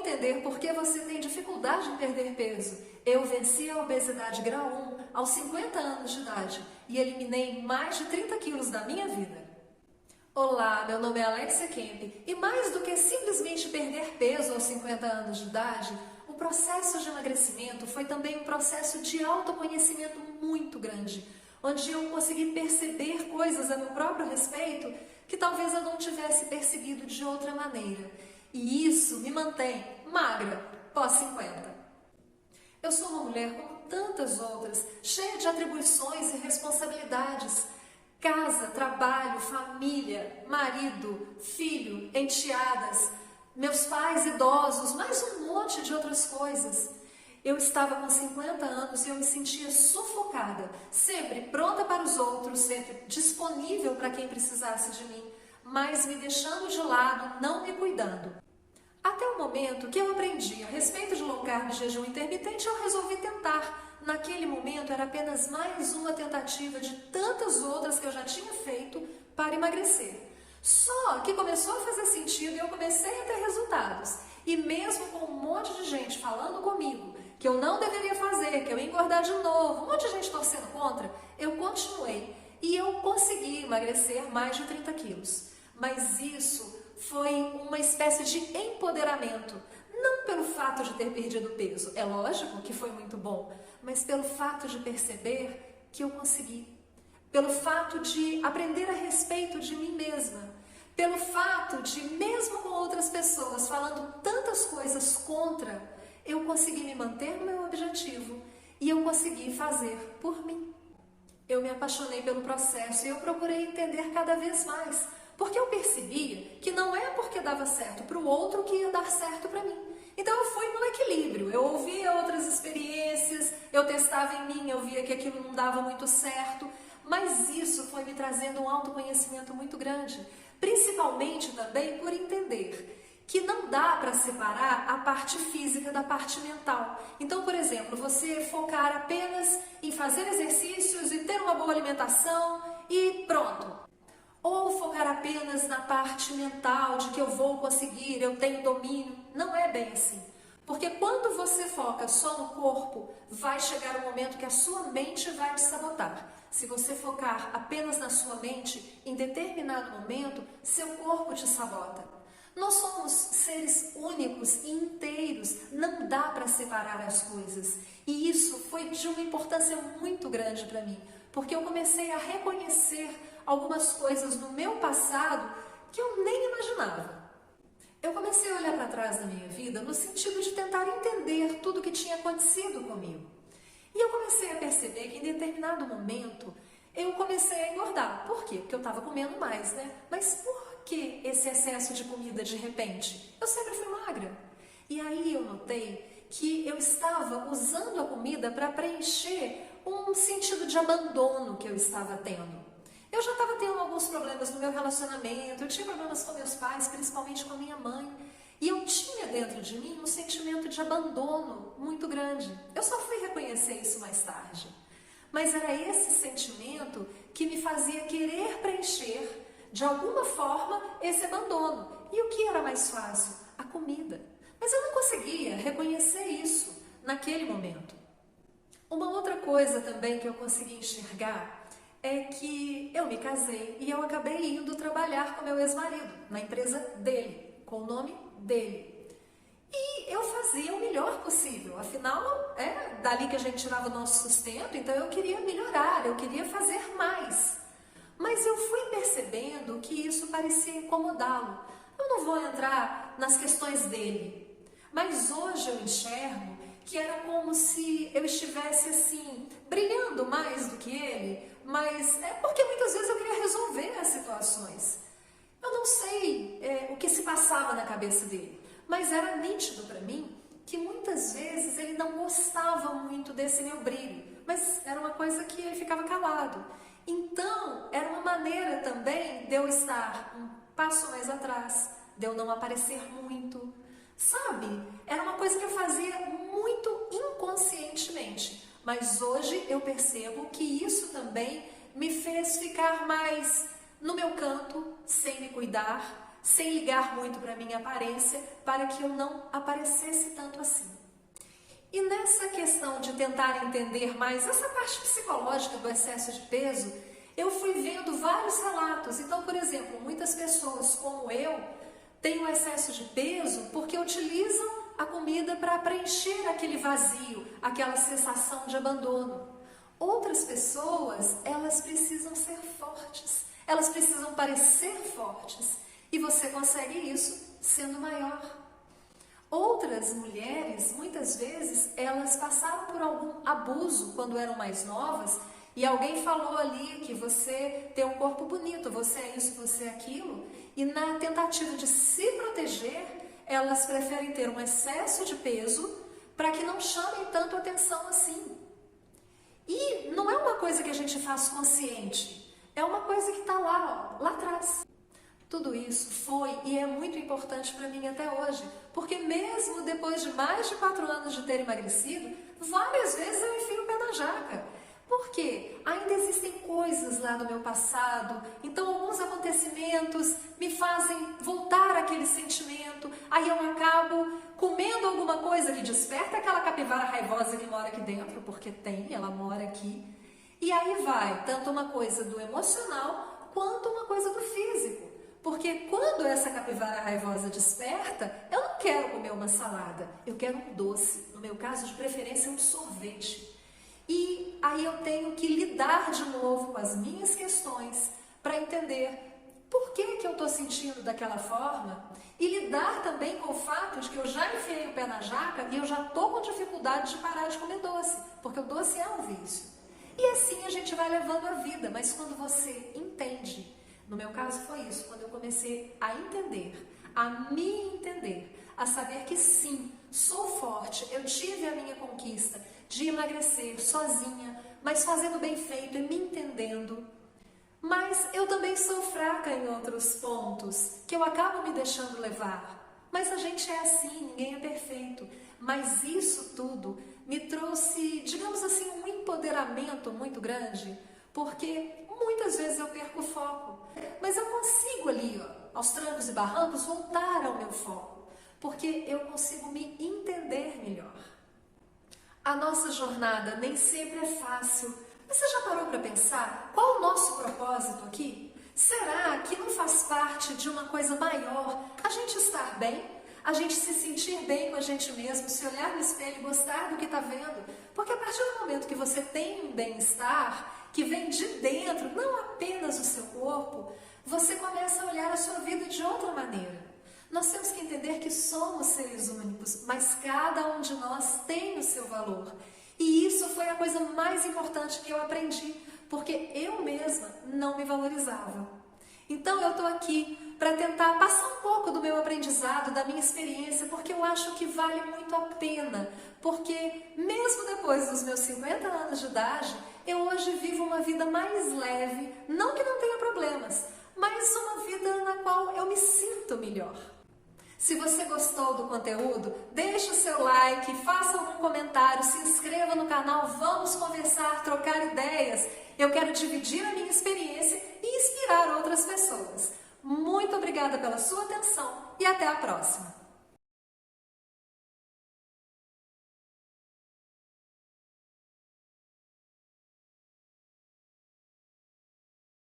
entender por que você tem dificuldade em perder peso. Eu venci a obesidade grau 1 aos 50 anos de idade e eliminei mais de 30 quilos da minha vida. Olá, meu nome é Alexia Kemp e mais do que simplesmente perder peso aos 50 anos de idade, o processo de emagrecimento foi também um processo de autoconhecimento muito grande, onde eu consegui perceber coisas a meu próprio respeito que talvez eu não tivesse percebido de outra maneira. E isso me mantém magra pós 50. Eu sou uma mulher como tantas outras, cheia de atribuições e responsabilidades. Casa, trabalho, família, marido, filho, enteadas, meus pais idosos, mais um monte de outras coisas. Eu estava com 50 anos e eu me sentia sufocada, sempre pronta para os outros, sempre disponível para quem precisasse de mim, mas me deixando de lado, não me cuidando. Até o momento que eu aprendi a respeito de low carb e jejum intermitente, eu resolvi tentar. Naquele momento era apenas mais uma tentativa de tantas outras que eu já tinha feito para emagrecer. Só que começou a fazer sentido e eu comecei a ter resultados. E mesmo com um monte de gente falando comigo que eu não deveria fazer, que eu ia engordar de novo, um monte de gente torcendo contra, eu continuei e eu consegui emagrecer mais de 30 quilos. Mas isso foi uma espécie de empoderamento, não pelo fato de ter perdido peso, é lógico que foi muito bom, mas pelo fato de perceber que eu consegui, pelo fato de aprender a respeito de mim mesma, pelo fato de, mesmo com outras pessoas falando tantas coisas contra, eu consegui me manter no meu objetivo e eu consegui fazer por mim. Eu me apaixonei pelo processo e eu procurei entender cada vez mais, porque eu percebia que não é porque dava certo para o outro que ia dar certo para mim. Então eu fui no equilíbrio, eu ouvia outras experiências, eu testava em mim, eu via que aquilo não dava muito certo, mas isso foi me trazendo um autoconhecimento muito grande, principalmente também por entender que não dá para separar a parte física da parte mental. Então, por exemplo, você focar apenas em fazer exercícios e ter uma boa alimentação e pronto. Ou focar apenas na parte mental de que eu vou conseguir, eu tenho domínio. Não é bem assim. Porque quando você foca só no corpo, vai chegar um momento que a sua mente vai te sabotar. Se você focar apenas na sua mente, em determinado momento, seu corpo te sabota. Nós somos seres únicos e inteiros, não dá para separar as coisas. E isso foi de uma importância muito grande para mim, porque eu comecei a reconhecer algumas coisas no meu passado que eu nem imaginava. Eu comecei a olhar para trás da minha vida no sentido de tentar entender tudo o que tinha acontecido comigo. E eu comecei a perceber que em determinado momento eu comecei a engordar. Por quê? Porque eu estava comendo mais, né? Mas por que esse excesso de comida de repente? Eu sempre fui magra. E aí eu notei que eu estava usando a comida para preencher um sentido de abandono que eu estava tendo. Eu já estava tendo alguns problemas no meu relacionamento, eu tinha problemas com meus pais, principalmente com a minha mãe. E eu tinha dentro de mim um sentimento de abandono muito grande. Eu só fui reconhecer isso mais tarde. Mas era esse sentimento que me fazia querer preencher, de alguma forma, esse abandono. E o que era mais fácil? A comida. Mas eu não conseguia reconhecer isso naquele momento. Uma outra coisa também que eu consegui enxergar é que eu me casei e eu acabei indo trabalhar com meu ex-marido, na empresa dele, com o nome dele. E eu fazia o melhor possível, afinal, é dali que a gente tirava o nosso sustento, então eu queria melhorar, eu queria fazer mais. Mas eu fui percebendo que isso parecia incomodá-lo. Eu não vou entrar nas questões dele, mas hoje eu enxergo que era como se eu estivesse assim, brilhando mais do que ele, mas é porque muitas vezes eu queria resolver as situações. Eu não sei o que se passava na cabeça dele, mas era nítido para mim que muitas vezes ele não gostava muito desse meu brilho, mas era uma coisa que ele ficava calado. Então, era uma maneira também de eu estar um passo mais atrás, de eu não aparecer muito. Sabe? Era uma coisa que eu fazia muito inconscientemente, mas hoje eu percebo que isso também me fez ficar mais no meu canto, sem me cuidar, sem ligar muito para a minha aparência, para que eu não aparecesse tanto assim. E nessa questão de tentar entender mais essa parte psicológica do excesso de peso, eu fui vendo vários relatos. Então, por exemplo, muitas pessoas como eu têm um excesso de peso porque utilizam a comida para preencher aquele vazio, aquela sensação de abandono. Outras pessoas, elas precisam ser fortes, elas precisam parecer fortes, e você consegue isso sendo maior. Outras mulheres, muitas vezes, elas passaram por algum abuso quando eram mais novas, e alguém falou ali que você tem um corpo bonito, você é isso, você é aquilo, e na tentativa de se proteger, elas preferem ter um excesso de peso para que não chamem tanto atenção assim. E não é uma coisa que a gente faz consciente, é uma coisa que está lá, ó, lá atrás. Tudo isso foi e é muito importante para mim até hoje, porque mesmo depois de mais de 4 anos de ter emagrecido, várias vezes eu enfio o pé na jaca. Por quê? Ainda existem coisas lá do meu passado, então alguns acontecimentos me fazem voltar àquele sentimento, aí eu acabo comendo alguma coisa que desperta aquela capivara raivosa que mora aqui dentro, porque ela mora aqui, e aí vai tanto uma coisa do emocional quanto uma coisa do físico. Porque quando essa capivara raivosa desperta, eu não quero comer uma salada, eu quero um doce, no meu caso de preferência um sorvete. E aí eu tenho que lidar de novo com as minhas questões para entender por que eu estou sentindo daquela forma e lidar também com o fato de que eu já enfiei o pé na jaca e eu já estou com dificuldade de parar de comer doce, porque o doce é um vício. E assim a gente vai levando a vida, mas quando você entende, no meu caso foi isso, quando eu comecei a entender, a me entender, a saber que sim, sou forte, eu tive a minha conquista de emagrecer sozinha, mas fazendo bem feito e me entendendo. Mas eu também sou fraca em outros pontos, que eu acabo me deixando levar. Mas a gente é assim, ninguém é perfeito. Mas isso tudo me trouxe, digamos assim, um empoderamento muito grande, porque muitas vezes eu perco o foco. Mas eu consigo ali, ó, aos trancos e barrancos, voltar ao meu foco, porque eu consigo me entender melhor. A nossa jornada nem sempre é fácil. Você já parou para pensar qual o nosso propósito aqui? Será que não faz parte de uma coisa maior a gente estar bem? A gente se sentir bem com a gente mesmo, se olhar no espelho e gostar do que está vendo? Porque a partir do momento que você tem um bem-estar que vem de dentro, não apenas o seu corpo, você começa a olhar a sua vida de outra maneira. Nós temos que entender que somos seres únicos, mas cada um de nós tem o seu valor. E isso foi a coisa mais importante que eu aprendi, porque eu mesma não me valorizava. Então eu estou aqui para tentar passar um pouco do meu aprendizado, da minha experiência, porque eu acho que vale muito a pena. Porque mesmo depois dos meus 50 anos de idade, eu hoje vivo uma vida mais leve, não que não tenha problemas, mas uma vida na qual eu me sinto melhor. Se você gostou do conteúdo, deixe o seu like, faça algum comentário, se inscreva no canal, vamos conversar, trocar ideias. Eu quero dividir a minha experiência e inspirar outras pessoas. Muito obrigada pela sua atenção e até a próxima!